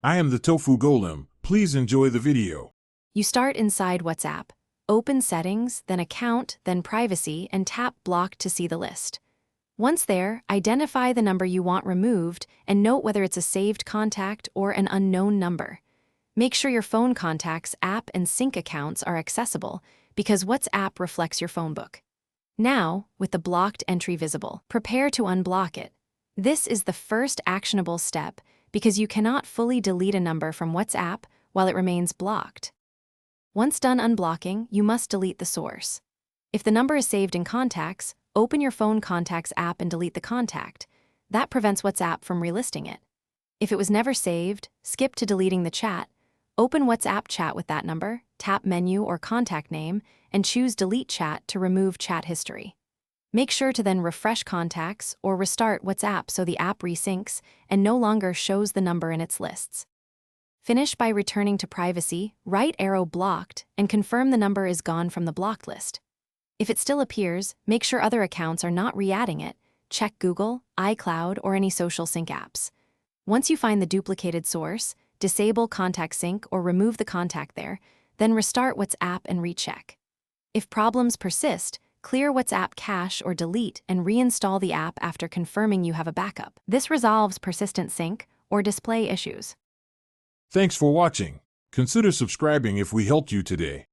I am the Tofu Golem. Please enjoy the video. You start inside WhatsApp. Open Settings, then Account, then Privacy, and tap Block to see the list. Once there, identify the number you want removed and note whether it's a saved contact or an unknown number. Make sure your phone contacts, app, and sync accounts are accessible because WhatsApp reflects your phone book. Now, with the blocked entry visible, prepare to unblock it. This is the first actionable step because you cannot fully delete a number from WhatsApp while it remains blocked. Once done unblocking, you must delete the source. If the number is saved in Contacts, open your phone Contacts app and delete the contact. That prevents WhatsApp from relisting it. If it was never saved, skip to deleting the chat. Open WhatsApp chat with that number, tap Menu or Contact Name, and choose Delete Chat to remove chat history. Make sure to then refresh Contacts or restart WhatsApp so the app resyncs and no longer shows the number in its lists. Finish by returning to Privacy, right arrow Blocked, and confirm the number is gone from the blocked list. If it still appears, make sure other accounts are not re-adding it. Check Google, iCloud, or any social sync apps. Once you find the duplicated source, disable Contact Sync or remove the contact there, then restart WhatsApp and recheck. If problems persist, clear WhatsApp cache or delete and reinstall the app after confirming you have a backup. This resolves persistent sync or display issues. Thanks for watching. Consider subscribing if we helped you today.